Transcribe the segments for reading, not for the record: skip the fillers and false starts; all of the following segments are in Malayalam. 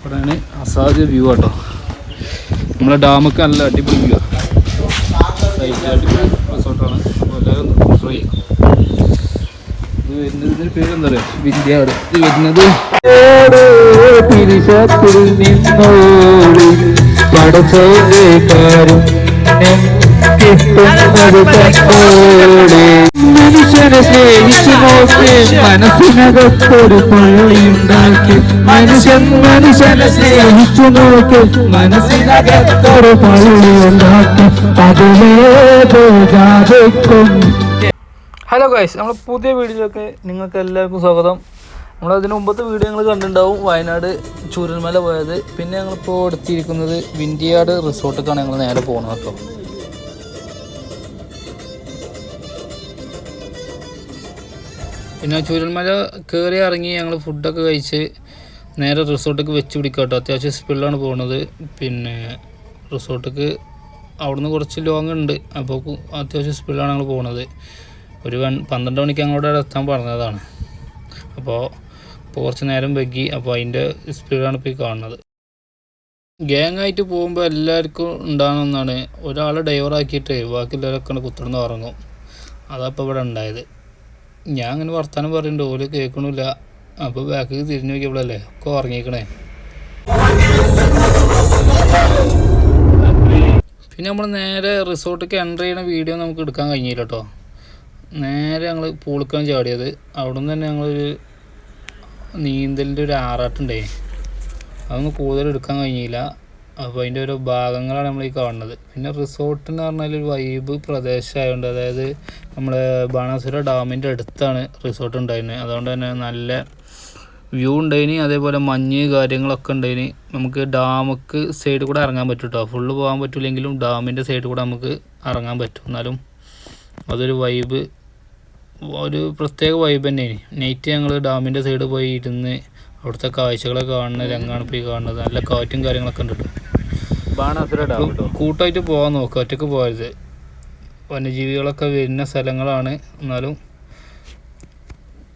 ഇവിടെയാണ് അസാധ്യ വ്യൂ കേട്ടോ. നമ്മളെ ഡാമൊക്കെ നല്ല അടിപൊളി വ്യൂ സൈറ്റ് അടിപൊളി റിസോർട്ടാണ്. അപ്പോൾ എല്ലാവരും ട്രൈ ചെയ്യാം. ഇത് വരുന്നതിൻ്റെ പേരെന്താ പറയുക, വിന്ധ്യാട്. ഇത് വരുന്നത് മനുഷ്യനെ സ്നേഹിച്ചു നോക്കി മനസ്സിനകത്തൊരു പള്ളിയുണ്ടാക്കി. മനുഷ്യനെ സ്നേഹിച്ചു നോക്കി മനസ്സിനകത്തൊരു പള്ളിയുണ്ടാക്കി. ഹലോ ഗൈസ്, നമ്മൾ പുതിയ വീഡിയോയിലൊക്കെ നിങ്ങൾക്ക് എല്ലാവർക്കും സ്വാഗതം. നമ്മളതിന് മുമ്പത്തെ വീഡിയോ ഞങ്ങൾ കണ്ടിട്ടുണ്ടാവും, വയനാട് ചൂരൽമല പോയത്. പിന്നെ ഞങ്ങളിപ്പോൾ എടുത്തിരിക്കുന്നത് വിന്ധ്യാട് റിസോർട്ടിലേക്കാണ് ഞങ്ങൾ നേരെ പോകുന്നത് കേട്ടോ. പിന്നെ ചൂരൽമല കയറി ഇറങ്ങി ഞങ്ങൾ ഫുഡൊക്കെ കഴിച്ച് നേരെ റിസോർട്ടിലേക്ക് വെച്ച് പിടിക്കാം കേട്ടോ. അത്യാവശ്യം സ്പീഡിലാണ് പോകുന്നത്. പിന്നെ റിസോർട്ടിലേക്ക് അവിടുന്ന് കുറച്ച് ലോങ് ഉണ്ട്, അപ്പോൾ അത്യാവശ്യം സ്പീഡിലാണ് ഞങ്ങൾ പോകുന്നത്. ഒരു 12 മണിക്ക് ഞങ്ങളോട് എത്താൻ പറഞ്ഞതാണ്. അപ്പോൾ കുറച്ച് നേരം വൈകി. അപ്പോൾ അതിൻ്റെ സ്പീഡാണ് ഇപ്പോൾ ഈ കാണുന്നത്. ഗ്യാങ്ങായിട്ട് പോകുമ്പോൾ എല്ലാവർക്കും ഉണ്ടാകണമെന്നാണ്. ഒരാളെ ഡ്രൈവറാക്കിയിട്ട് ബാക്കിയുള്ളവരൊക്കെ കുത്തിർന്ന് ഉറങ്ങും. അതപ്പോൾ ഇവിടെ ഉണ്ടായത്. ഞാൻ അങ്ങനെ വർത്താനം പറയുന്നുണ്ട്, ഓല് കേൾക്കണില്ല. അപ്പോൾ ബാക്കിൽ തിരിഞ്ഞു നോക്കിയപ്പോഴല്ലേ ഒക്കെ ഉറങ്ങിക്കണേ. പിന്നെ നമ്മൾ നേരെ റിസോർട്ടിലേക്ക് എൻ്റർ ചെയ്യുന്ന വീഡിയോ നമുക്ക് എടുക്കാൻ കഴിഞ്ഞില്ല കേട്ടോ. നേരെ ഞങ്ങൾ പൂളിക്കാൻ ചാടിയത്. അവിടെ നിന്ന് തന്നെ ഞങ്ങളൊരു നീന്തലിൻ്റെ ഒരു ആറാട്ടുണ്ടേ, അതൊന്നും കൂടുതൽ എടുക്കാൻ കഴിഞ്ഞില്ല. അപ്പോൾ അതിൻ്റെ ഓരോ ഭാഗങ്ങളാണ് നമ്മൾ ഈ കാണുന്നത്. പിന്നെ റിസോർട്ട് എന്ന് പറഞ്ഞാൽ ഒരു വൈബ് പ്രദേശമായതുകൊണ്ട്, അതായത് നമ്മളെ ബാണാസുര ഡാമിൻ്റെ അടുത്താണ് റിസോർട്ട് ഉണ്ടായിരുന്നത്. അതുകൊണ്ട് തന്നെ നല്ല വ്യൂ ഉണ്ടായിന്. അതേപോലെ മഞ്ഞ് കാര്യങ്ങളൊക്കെ ഉണ്ടായിന്. നമുക്ക് ഡാമുക്ക് സൈഡിൽ കൂടെ ഇറങ്ങാൻ പറ്റും കേട്ടോ. ഫുള്ള് പോകാൻ പറ്റില്ലെങ്കിലും ഡാമിൻ്റെ സൈഡിൽ കൂടെ നമുക്ക് ഇറങ്ങാൻ പറ്റും. എന്നാലും അതൊരു വൈബ്, ഒരു പ്രത്യേക വൈബ് തന്നെയാണ്. നൈറ്റ് ഞങ്ങൾ ഡാമിൻ്റെ സൈഡിൽ പോയി ഇരുന്ന് അവിടുത്തെ കാഴ്ചകളൊക്കെ കാണുന്ന രംഗമാണ് ഇപ്പോൾ ഈ കാണുന്നത്. നല്ല കാറ്റും കാര്യങ്ങളൊക്കെ ഉണ്ട് കേട്ടോ. കൂട്ടായിട്ട് പോകാൻ നോക്കുക, ഒറ്റയ്ക്ക് പോകരുത്. വന്യജീവികളൊക്കെ വരുന്ന സ്ഥലങ്ങളാണ്, എന്നാലും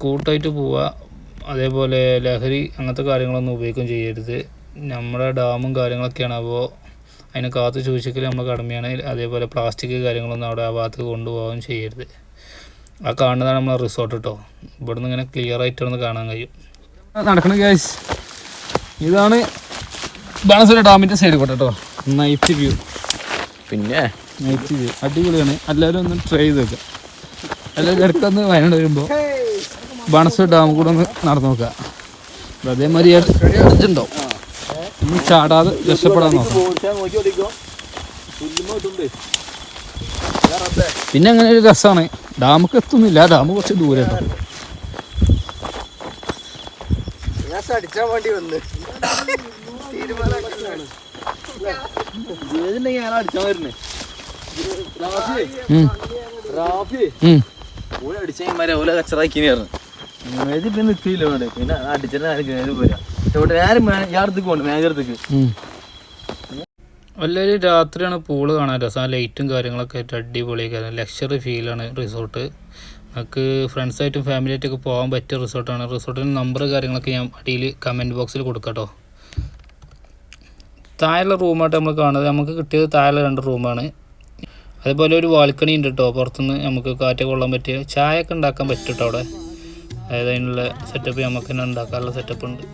കൂട്ടായിട്ട് പോവുക. അതേപോലെ ലഹരി അങ്ങനത്തെ കാര്യങ്ങളൊന്നും ഉപയോഗിക്കുകയും ചെയ്യരുത്. നമ്മുടെ ഡാമും കാര്യങ്ങളൊക്കെയാണ്, അപ്പോൾ അതിനെ കാത്തു സൂക്ഷിക്കൽ നമ്മുടെ കടമയാണ്. അതേപോലെ പ്ലാസ്റ്റിക് കാര്യങ്ങളൊന്നും അവിടെ ആ ഭാഗത്ത് കൊണ്ടുപോകാൻ ചെയ്യരുത്. ആ കാണുന്നതാണ് നമ്മളെ റിസോർട്ട് കേട്ടോ. ഇവിടുന്ന് ഇങ്ങനെ ക്ലിയർ ആയിട്ടൊന്ന് കാണാൻ കഴിയും. നടക്കണം ഗൈസ്, ഇതാണ് ബാണാസുര ഡാമിൻ്റെ സൈഡ് കൂടെ കേട്ടോ. Night view. പിന്നെ നൈറ്റ് വ്യൂ അടിപൊളിയാണ്. എല്ലാവരും ഒന്ന് ട്രൈ ചെയ്ത് നോക്കുക. എല്ലാവരും ഇടയ്ക്കൊന്ന് വയനാട് വരുമ്പോൾ ബാണാസുര ഡാം കൂടെ ഒന്ന് നടന്നു നോക്കുക. അതേമാതിരി അടിച്ചിട്ടുണ്ടോ, ഒന്ന് ചാടാതെ രക്ഷപ്പെടാൻ നോക്കാം. പിന്നെ അങ്ങനെ ഒരു രസമാണ്. ഡാമൊക്കെ എത്തുന്നില്ല, ഡാം കുറച്ച് ദൂരെ കേട്ടോ. എല്ലാവരും രാത്രിയാണ് പൂള് കാണാൻ രസം. ആ ലൈറ്റും കാര്യങ്ങളൊക്കെ ആയിട്ട് അടിപൊളിയൊക്കെ ലക്ഷറി ഫീലാണ് റിസോർട്ട്. നമുക്ക് ഫ്രണ്ട്സായിട്ടും ഫാമിലിയായിട്ടൊക്കെ പോകാൻ പറ്റിയ റിസോർട്ടാണ്. റിസോർട്ടിൻ്റെ നമ്പർ കാര്യങ്ങളൊക്കെ ഞാൻ അടിയിൽ കമൻറ്റ് ബോക്സിൽ കൊടുക്കാം കേട്ടോ. താഴെയുള്ള റൂമായിട്ട് നമ്മൾ കാണുന്നത്, നമുക്ക് കിട്ടിയത് താഴെ 2 റൂമാണ്. അതേപോലെ ഒരു ബാൽക്കണി ഉണ്ട് കേട്ടോ. പുറത്തുനിന്ന് നമുക്ക് കാറ്റ് കൊള്ളാൻ പറ്റിയ ചായയൊക്കെ ഉണ്ടാക്കാൻ പറ്റും കേട്ടോ അവിടെ. അതായത് അതിനുള്ള സെറ്റപ്പ് നമുക്ക് തന്നെ ഉണ്ടാക്കാനുള്ള സെറ്റപ്പ് ഉണ്ട്.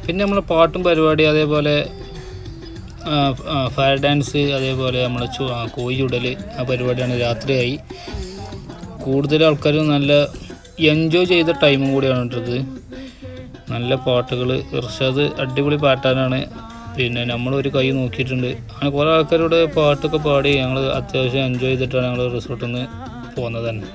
പിന്നെ നമ്മൾ പാട്ടും പരിപാടി, അതേപോലെ ഫയർ ഡാൻസ്, അതേപോലെ നമ്മൾ കോഴി ചുടൽ, ആ പരിപാടിയാണ്. രാത്രിയായി കൂടുതൽ ആൾക്കാരും നല്ല എൻജോയ് ചെയ്ത ടൈമും കൂടിയാണ് ഇട്ടത്. നല്ല പാട്ടുകൾ, ഇർഷാദ് അടിപൊളി പാട്ടാനാണ്. പിന്നെ നമ്മളൊരു കൈ നോക്കിയിട്ടുണ്ട്. അങ്ങനെ കുറേ ആൾക്കാരോട് പാട്ടൊക്കെ പാടി ഞങ്ങൾ അത്യാവശ്യം എൻജോയ് ചെയ്തിട്ടാണ് ഞങ്ങൾ റിസോർട്ടിൽ നിന്ന് പോകുന്നത് തന്നെ.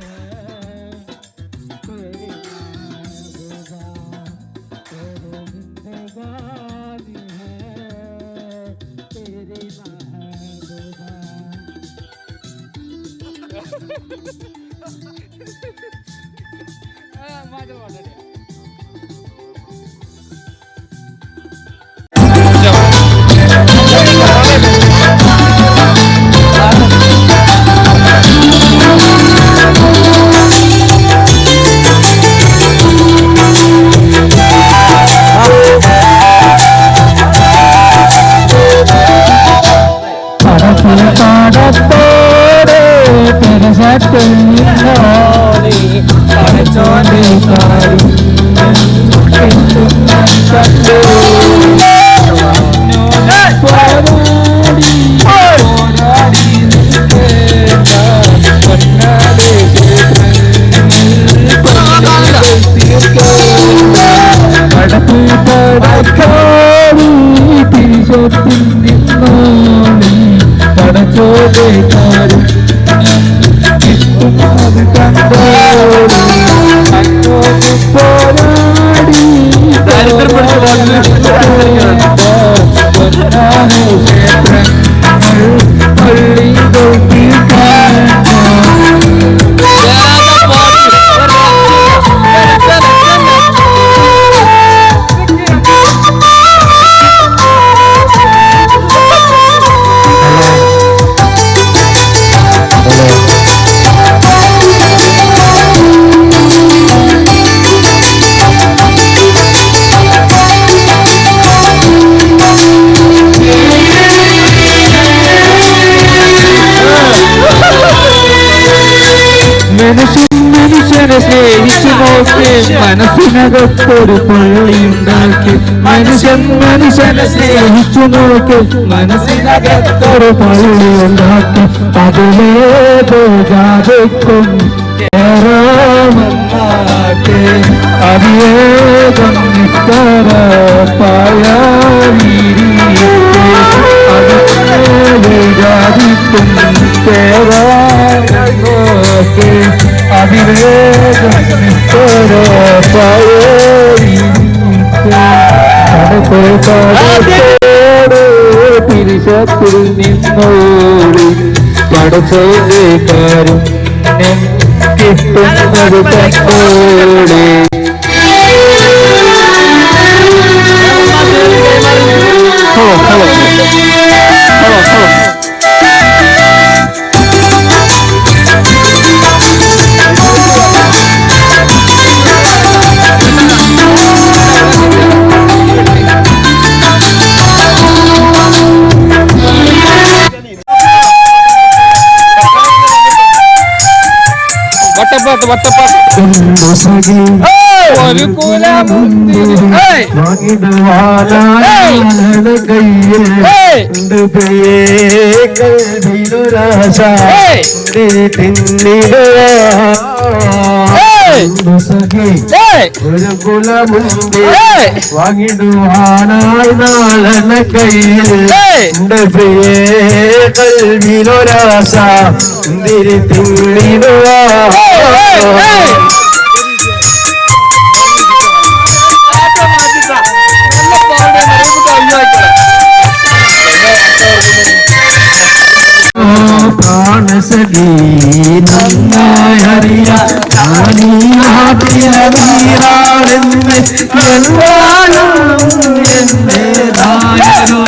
പടച്ചോടേക്കാരും കിട്ടുന്നത് കണ്ടോടി അങ്ങോട്ട് പോരാടി പൊന്നാണ് ക്ഷേത്രങ്ങൾ പള്ളി തൊട്ടി മനുഷ്യനെ സ്നേഹിച്ചു നോക്കി മനസ്സിനകത്തൊരു പള്ളിയുണ്ടാക്കി മനുഷ്യനെ സ്നേഹിച്ചു നോക്കി മനസ്സിനകത്തൊരു പള്ളിയുണ്ടാക്കി അതിലേതോ ജാതിക്കും ഏറാമന്നാട്ടെ അതിലേകം നിസ്തര പായാവീരിയെ അതിലേതോ ജാതിക്കും കേറാമന്നോക്കെ അതിവേഗം തിരിശത്തിൽ നിന്നോടി പടച്ചോടേക്കാരും കിട്ടുന്നത് കണ്ടോടി ഒരു കുലമുന്തിരി കൽവിനൊരാശ ഒരു കുലമുന്തിരി വാങ്ങിടുവാനായി നാളന കയ്യിൽ പ്രിയേ കൽവിനൊരാശ മുന്തിരി തിന്നിടുവാ പ്രാണസഖി നന്നായറിയ ഞാനീ നാട്ടിലീരാണെന്ന് എല്ലാരും എന്റേതായൊരു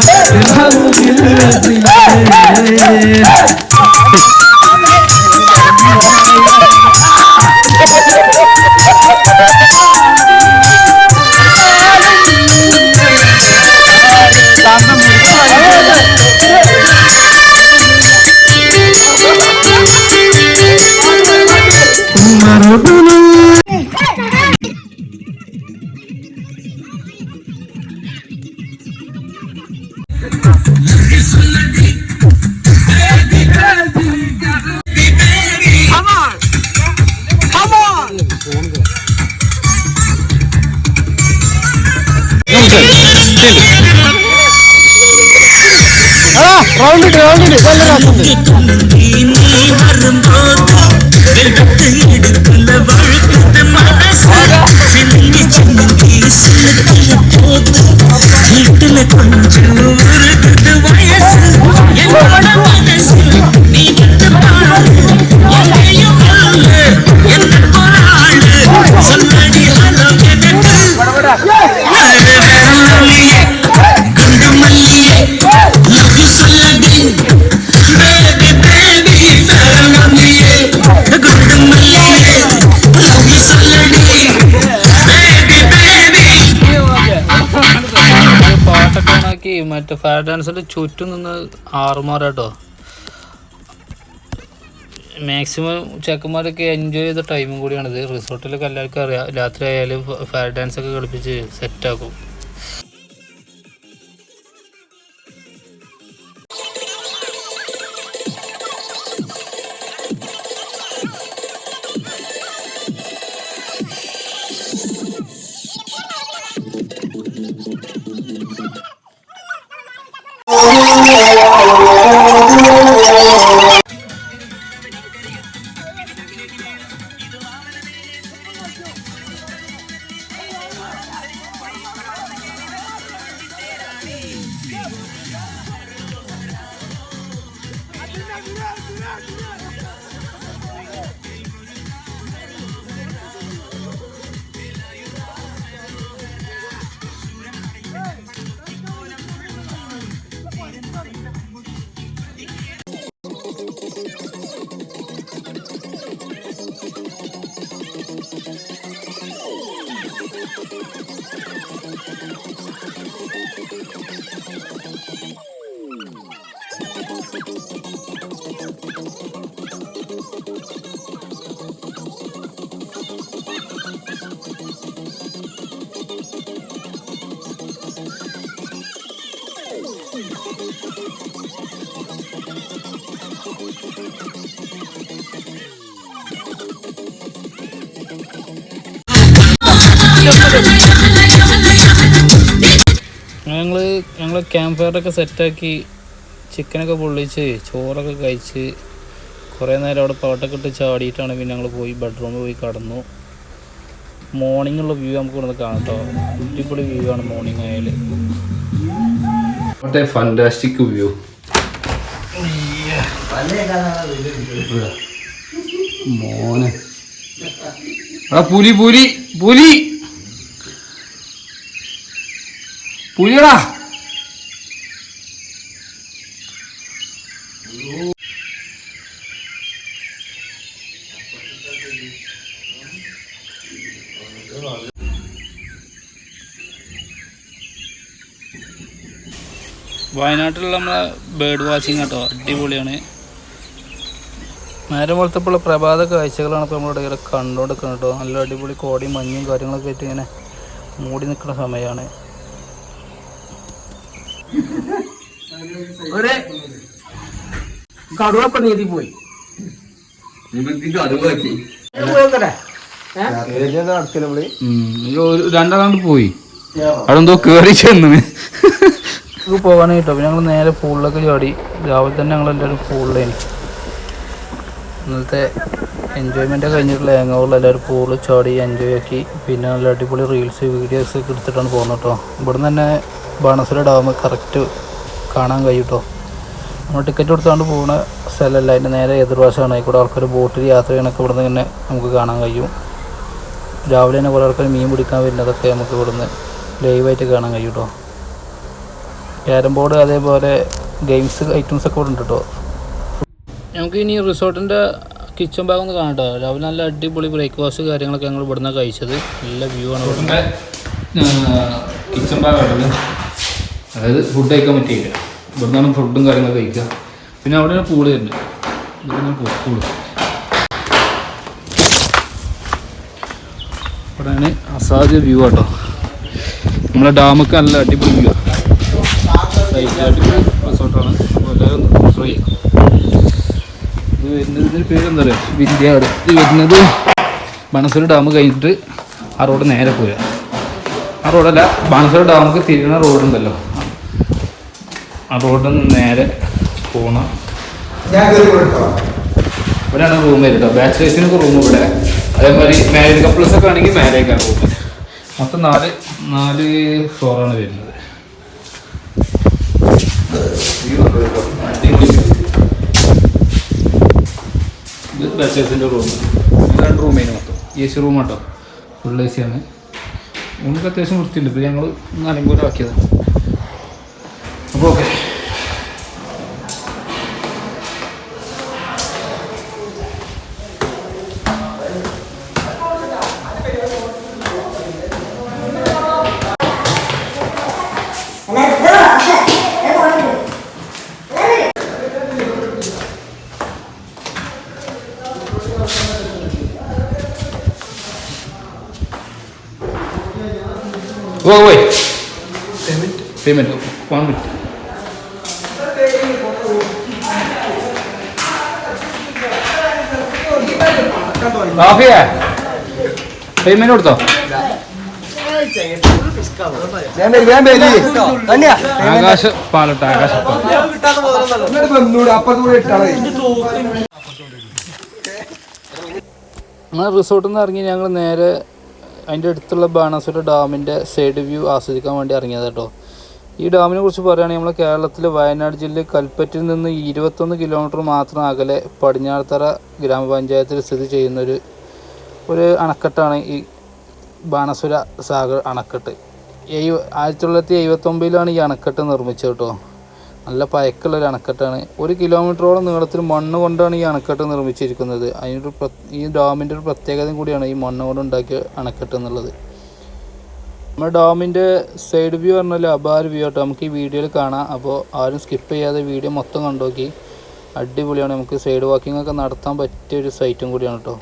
മറ്റേ ഫയർ ഡാൻസിന്റെ ചുറ്റും നിന്ന് ആറുമാറാട്ടോ. മാക്സിമം ചെക്കന്മാരൊക്കെ എൻജോയ് ചെയ്ത ടൈമും കൂടിയാണിത്. റിസോർട്ടിലൊക്കെ എല്ലാവർക്കും അറിയാം, രാത്രി ആയാലും ഫയർ ഡാൻസ് ഒക്കെ കളിപ്പിച്ച് സെറ്റാക്കും. ഞങ്ങൾ ക്യാമ്പ് ഫയറൊക്കെ സെറ്റാക്കി ചിക്കനൊക്കെ പൊള്ളിച്ച് ചോറൊക്കെ കഴിച്ച് കുറേ നേരം അവിടെ പാട്ടൊക്കെ ഇട്ട് ചാടിയിട്ടാണ് പിന്നെ ഞങ്ങൾ പോയി ബെഡ്റൂമിൽ പോയി കടന്നു. മോർണിംഗുള്ള വ്യൂ നമുക്ക് ഇവിടെ കാണാം കേട്ടോ. അടിപൊളി വ്യൂ ആണ് മോർണിംഗ് ആയാലും. Fantastic view. മോനെ പുലി പുലി പുലി പുലിയടാ. വയനാട്ടിലുള്ള നമ്മളെ ബേർഡ് വാച്ചിങ് കേട്ടോ, അടിപൊളിയാണ്. നേരം വെളുത്തപ്പോൾ പ്രഭാത കാഴ്ചകളാണ് ഇപ്പോൾ നമ്മളിവിടെ ഇങ്ങനെ കണ്ടുകൊണ്ടിരിക്കുന്നത് കേട്ടോ. നല്ല അടിപൊളി കോടയും മഞ്ഞും കാര്യങ്ങളൊക്കെ ആയിട്ട് ഇങ്ങനെ മൂടി നിൽക്കുന്ന സമയമാണ്. കടുവപ്പം നീതി പോയി രണ്ടാളാണ്ട് പോയി അവിടെ എന്തോ കേറി ചെന്ന് പോകാനായിട്ടോ. പിന്നെ ഞങ്ങൾ നേരെ പൂളിലൊക്കെ ചാടി. രാവിലെ തന്നെ ഞങ്ങളെല്ലാവരും പൂളിലേന്. ഇന്നലത്തെ എൻജോയ്മെൻ്റ് കഴിഞ്ഞിട്ടുള്ള ഹാങ് ഓവറിൽ എല്ലാവരും പൂളിൽ ചാടി എൻജോയ് ആക്കി. പിന്നെ നല്ല അടിപൊളി റീൽസ് വീഡിയോസ് ഒക്കെ എടുത്തിട്ടാണ് പോകുന്നത് കേട്ടോ. ഇവിടെ നിന്ന് തന്നെ ബാണാസുര ഡാം കറക്റ്റ് കാണാൻ കഴിയും കേട്ടോ. നമ്മൾ ടിക്കറ്റ് കൊടുത്തുകൊണ്ട് പോകുന്ന സ്ഥലമല്ല, അതിൻ്റെ നേരെ എതിർവശമാണ്. ആയിക്കൂടെ ആൾക്കാർ ബോട്ടിൽ യാത്ര ചെയ്യണമൊക്കെ ഇവിടെ നിന്ന് തന്നെ നമുക്ക് കാണാൻ കഴിയും. രാവിലെ തന്നെ കുറേ ആൾക്കാർ മീൻ പിടിക്കാൻ വരുന്നതൊക്കെ നമുക്ക് ഇവിടുന്ന് ലൈവായിട്ട് കാണാൻ കഴിയും കേട്ടോ. ക്യാരം ബോർഡ് അതേപോലെ ഗെയിംസ് ഐറ്റംസൊക്കെ ഇവിടെ ഉണ്ട് കേട്ടോ. നമുക്ക് ഇനി റിസോർട്ടിൻ്റെ കിച്ചൺ ഭാഗം ഒന്ന് കാണാം കേട്ടോ. രാവിലെ നല്ല അടിപൊളി ബ്രേക്ക്ഫാസ്റ്റ് കാര്യങ്ങളൊക്കെ ഞങ്ങൾ ഇവിടുന്ന് കഴിച്ചത്. നല്ല വ്യൂ ആണ് ഇവിടുത്തെ കിച്ചൺ ഭാഗമാണല്ലോ. അതായത് ഫുഡ് കഴിക്കാൻ പറ്റിയില്ല, ഇവിടുന്നാണ് ഫുഡും കാര്യങ്ങളൊക്കെ കഴിക്കുക. പിന്നെ അവിടെയാണ് പൂള് വരുന്നത്. പൂള് ഇവിടെയാണ് അസാധ്യ വ്യൂ ആട്ടോ. നമ്മളെ ഡാമൊക്കെ നല്ല അടിപൊളി വ്യൂ ആണ്. അടിപൊളി റിസോർട്ടാണ്. അപ്പോൾ എല്ലാവരും ട്രൈ ചെയ്യാം. ഇത് വരുന്നതിൻ്റെ പേര് എന്താ പറയുക, വിദ്യാട്. ഇത് വരുന്നത് ബാണാസുര ഡാം കഴിഞ്ഞിട്ട് ആ റോഡ് നേരെ പോവുക. ആ റോഡല്ല, ബാണാസുര ഡാമൊക്കെ തിരിയുന്ന റോഡുണ്ടല്ലോ, ആ റോഡിൽ നിന്ന് നേരെ പോകണം. ഇവിടെയാണ് റൂം വരുന്നത് കേട്ടോ. ബാച്ചിലേഴ്സിനൊക്കെ റൂം ഇവിടെ. അതേമാതിരി മാരീഡ് കപ്പിൾസൊക്കെ ആണെങ്കിൽ മാരേജാണ് റൂം. മൊത്തം 4 ഫ്ലോറാണ് വരുന്നത്. ഇത് ബാച്ചേഴ്സിൻ്റെ റൂം. 2 റൂമേന് മൊത്തം. AC റൂം കേട്ടോ, ഫുൾ AC ആണ്. നമുക്ക് അത്യാവശ്യം വൃത്തിയുണ്ട്. ഇപ്പോൾ ഞങ്ങൾ നലമ്പൂർ ആക്കിയതാണ്. അപ്പോൾ ഓക്കെ. പോയി പേയ്മെന്റ് 1 മിനിറ്റ്. പേയ്മെന്റ് കൊടുത്തോ? ആകാശ പാലട്ടോ, ആകാശ അങ്ങനെ റിസോർട്ടിൽ നിന്ന് ഇറങ്ങി ഞങ്ങൾ നേരെ അതിൻ്റെ അടുത്തുള്ള ബാണാസുര ഡാമിൻ്റെ സൈഡ് വ്യൂ ആസ്വദിക്കാൻ വേണ്ടി ഇറങ്ങിയത് കേട്ടോ. ഈ ഡാമിനെ കുറിച്ച് പറയുകയാണെങ്കിൽ നമ്മൾ കേരളത്തിലെ വയനാട് ജില്ലയിൽ കൽപ്പറ്റയിൽ നിന്ന് 21 കിലോമീറ്റർ മാത്രം അകലെ പടിഞ്ഞാറത്തറ ഗ്രാമപഞ്ചായത്തിൽ സ്ഥിതി ചെയ്യുന്നൊരു അണക്കെട്ടാണ് ഈ ബാണാസുര സാഗർ അണക്കെട്ട്. 1979 ഈ അണക്കെട്ട് നിർമ്മിച്ചത് കേട്ടോ. നല്ല പഴക്കമുള്ളൊരു അണക്കെട്ടാണ്. 1 കിലോമീറ്ററോളം നീളത്തിൽ മണ്ണ് കൊണ്ടാണ് ഈ അണക്കെട്ട് നിർമ്മിച്ചിരിക്കുന്നത്. ഈ ഡാമിൻ്റെ ഒരു പ്രത്യേകതയും കൂടിയാണ് ഈ മണ്ണ് കൊണ്ട് ഉണ്ടാക്കിയ അണക്കെട്ട് എന്നുള്ളത്. നമ്മുടെ ഡാമിൻ്റെ സൈഡ് വ്യൂ പറഞ്ഞാൽ അപാര വ്യൂ ആട്ടോ. നമുക്ക് ഈ വീഡിയോയിൽ കാണാം. അപ്പോൾ ആരും സ്കിപ്പ് ചെയ്യാതെ വീഡിയോ മൊത്തം കണ്ടുനോക്കി. അടിപൊളിയാണ്. നമുക്ക് സൈഡ് വാക്കിംഗ് ഒക്കെ നടത്താൻ പറ്റിയൊരു സൈറ്റും കൂടിയാണ് കേട്ടോ.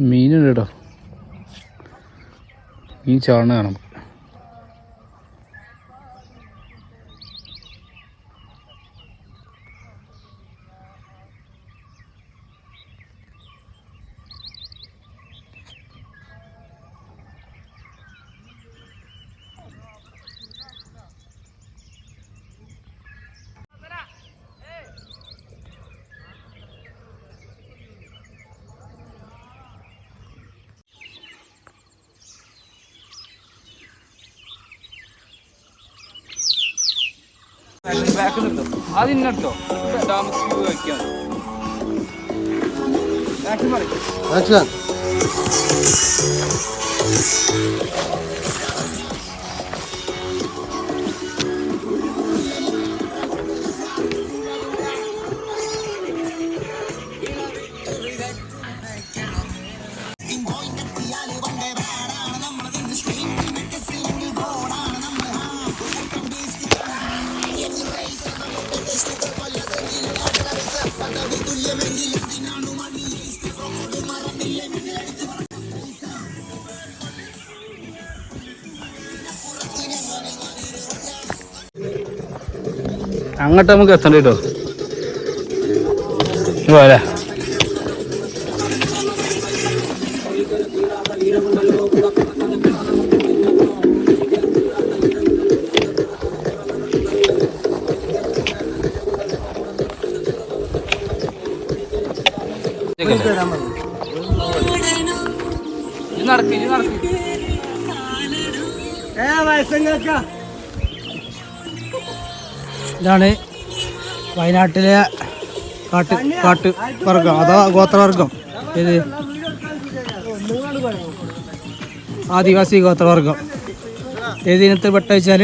മീനുണ്ട് കേട്ടോ. മീൻ ചാണ കാണാം. അതിന്നോ അങ്ങോട്ട് നമുക്ക് എത്തണ്ട കേട്ടോ. പോരാ ഇതാണ് വയനാട്ടിലെ കാട്ടുവർഗം അഥവാ ഗോത്രവർഗം. ഇത് ആദിവാസി ഗോത്രവർഗം. ഏത് ഇനത്തിൽ പെട്ട വെച്ചാൽ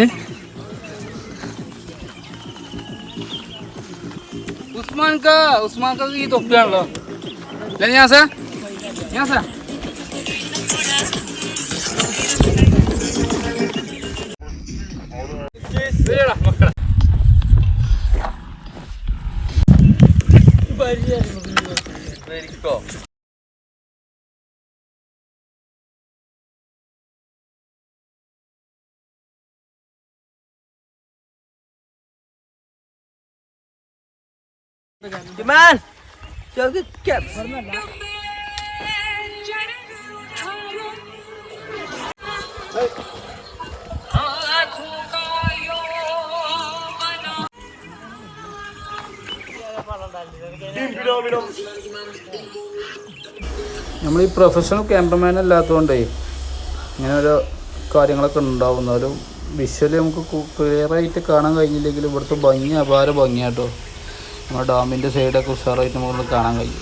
ഉസ്മാൻ ഈ തൊപ്പിയാണല്ലോ. ഞാൻ സാർ Man, yo get നമ്മൾ ഈ പ്രൊഫഷണൽ ക്യാമറമാൻ അല്ലാത്തതുകൊണ്ടേ ഇങ്ങനെ ഓരോ കാര്യങ്ങളൊക്കെ ഉണ്ടാവുന്നാലും വിഷ്വലി നമുക്ക് ക്ലിയറായിട്ട് കാണാൻ കഴിഞ്ഞില്ലെങ്കിലും ഇവിടുത്തെ ഭംഗി അപാര ഭംഗിയാട്ടോ. നമ്മുടെ ഡാമിൻ്റെ സൈഡൊക്കെ ഉഷാറായിട്ട് നമുക്ക് കാണാൻ കഴിയും.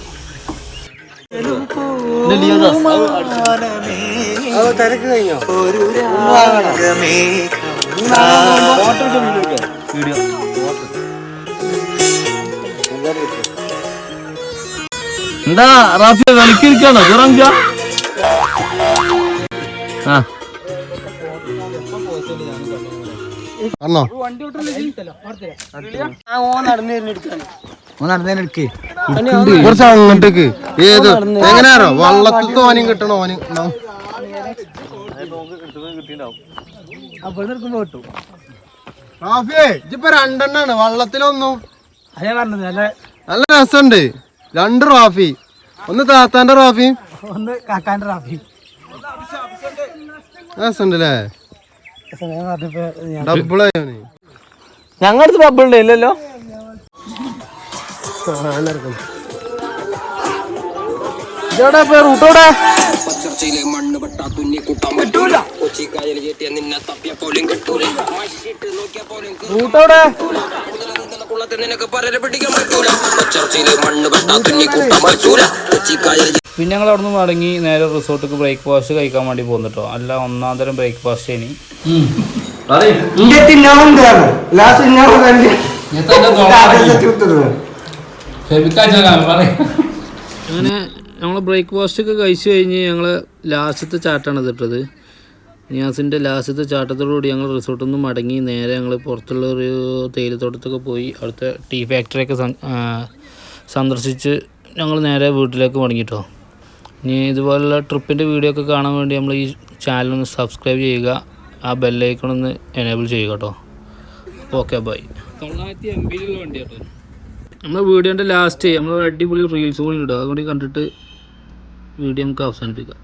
എന്താ റാഫി കളിക്കിരിക്കാണോ തുറങ്ക? കുറച്ച് അങ്ങോട്ടേക്ക് ഏത് എങ്ങനെയാണോ വള്ളത്തിൽ തോനും കിട്ടണോ ഓന് ഇപ്പൊ രണ്ടെണ്ണാണ് വള്ളത്തിലൊന്നും അതേ പറഞ്ഞത് നല്ല രസമുണ്ട്. 2 റാഫി, ഒന്ന് താത്താന്റെ റാഫി, ഒന്ന് കാക്കാൻ്റെ റാഫി. രസമുണ്ടല്ലേ? ഡബിളായോന് ഞങ്ങളുടെ ബബിൾ ഇല്ലല്ലോ. റൂട്ടോടെ ചർച്ചയിലെ മണ്ണ് പെട്ടാ തുന്നി കൂട്ടാൻ പറ്റൂല. കൊച്ചിക്കായൽ ചേട്ടിയ നിന്നെ തപ്പിയ പോലും കിട്ടൂല. മഷിട്ട് നോക്കിയ പോലും റൂട്ടോടെ കുളത്തെ നിനക്ക് പരര പിടിക്കാൻ പറ്റൂല. ചർച്ചയിലെ മണ്ണ് പെട്ടാ തുന്നി കൂട്ടാൻ പറ്റൂല. കൊച്ചിക്കായൽ പിന്നെ ഞങ്ങൾ അവിടെ നിന്ന് മടങ്ങി നേരെ റിസോർട്ടിക്ക് ബ്രേക്ക്ഫാസ്റ്റ് കഴിക്കാൻ വേണ്ടി പോന്നിട്ടോ. അല്ല, ഒന്നാം തരം ബ്രേക്ക്ഫാസ്റ്റ് ഇനി അങ്ങനെ ഞങ്ങൾ ബ്രേക്ക്ഫാസ്റ്റ് ഒക്കെ കഴിച്ച് കഴിഞ്ഞ് ഞങ്ങൾ ലാസ്റ്റത്തെ ചാട്ടാണ് ഇതിട്ടത്. നിയാസിൻ്റെ ലാസ്റ്റത്തെ ചാട്ടത്തോടുകൂടി ഞങ്ങൾ റിസോർട്ടിൽ നിന്ന് മടങ്ങി നേരെ ഞങ്ങൾ പുറത്തുള്ള ഒരു തേയിലത്തോട്ടത്തൊക്കെ പോയി അവിടുത്തെ ടീ ഫാക്ടറിയൊക്കെ സന്ദർശിച്ച് ഞങ്ങൾ നേരെ വീട്ടിലേക്ക് മടങ്ങിട്ടോ. ഇനി ഇതുപോലുള്ള ട്രിപ്പിൻ്റെ വീഡിയോ ഒക്കെ കാണാൻ വേണ്ടി നമ്മൾ ഈ ചാനലൊന്ന് സബ്സ്ക്രൈബ് ചെയ്യുക, ആ ബെല്ലൈക്കണൊന്ന് എനേബിൾ ചെയ്യുക കേട്ടോ. Okay, by. 980 വണ്ടി കേട്ടോ. നമ്മൾ വീഡിയോൻ്റെ ലാസ്റ്റ് നമ്മൾ അടിപൊളി റീൽസ് കൂടി ഇടുക, അതുകൊണ്ട് കണ്ടിട്ട് വീഡിയോ നമുക്ക് അവസാനിപ്പിക്കാം.